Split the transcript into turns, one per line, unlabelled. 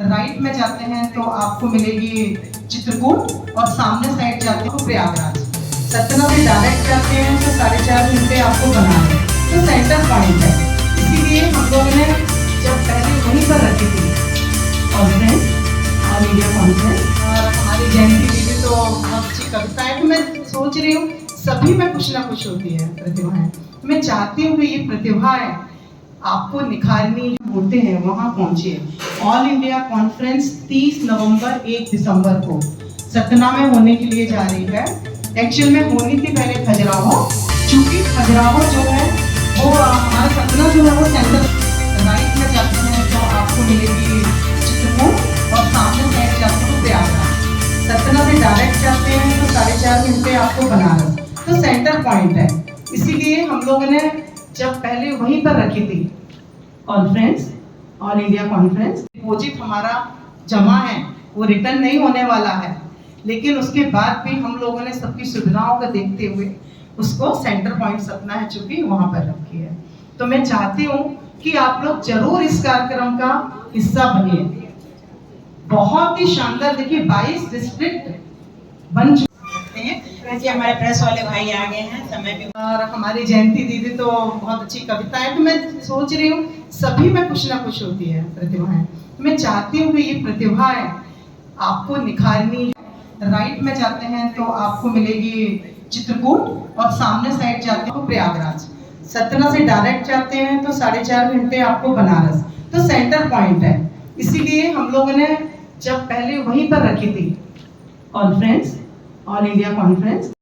Right में जाते हैं तो आपको मिलेगी चित्रकूट और सामने साइड जाते हो प्रयागराज। सतना से डायरेक्ट जाते हैं तो 4.5 घंटे आपको बनाना है, तो सेंटर पॉइंट है। इसीलिए हम लोगों ने जब पहले वहीं पर रखी थी कॉन्फ्रेंस, ऑल इंडिया कॉन्फ्रेंस, और हमारी जयंती दीदी तो बहुत अच्छी कविता है। तो मैं सोच रही हूँ सभी में कुछ ना कुछ होती है प्रतिभाएं। मैं चाहती हूँ कि ये प्रतिभाएं आपको निखारनी होते हैं, वहाँ पहुँचे। ऑल इंडिया कॉन्फ्रेंस 30 नवंबर 1 दिसंबर को सतना में होने के लिए जा रही है। एक्चुअल में होनी थी पहले खजुराहो, चूंकि खजुराहो जो है वो हमारा सतना जो है वो सेंटर राइट में जाते हैं तो आपको मिलेगी चित्रकूट और सामने साइड जाते हो प्रयागराज। सतना से डायरेक्ट जाते हैं तो 4.5 घंटे आपको बनारस, तो सेंटर पॉइंट है। इसीलिए हम लोगों ने जब पहले वहीं पर रखी थी conference, all India conference, deposit हमारा जमा है वो रिटर्न नहीं होने वाला है, लेकिन उसके बाद भी हम लोगों ने सबकी सुविधाओं को देखते हुए उसको सेंटर पॉइंट सतना है चूंकि वहां पर रखी है। तो मैं चाहती हूँ कि आप लोग जरूर इस कार्यक्रम का हिस्सा बनिए। बहुत ही शानदार, देखिए 22 डिस्ट्रिक्ट बन चुके हैं।
हमारे प्रेस वाले भाई आ गए हैं समय पे,
और हमारी जयंती दीदी तो बहुत अच्छी कविता है। तो मैं सोच रही हूँ सभी में कुछ ना कुछ होती है प्रतिभाएं। तो मैं चाहती हूँ कि ये प्रतिभाएं आपको निखारनी है। राइट में जाते हैं तो आपको मिलेगी चित्रकूट और सामने साइड जाते हो प्रयागराज। सतना से डायरेक्ट जाते हैं तो 4.5 घंटे आपको बनारस, तो सेंटर पॉइंट है। इसीलिए हम लोगों ने जब पहले वहीं पर रखी थी कॉन्फ्रेंस, ऑल इंडिया कॉन्फ्रेंस,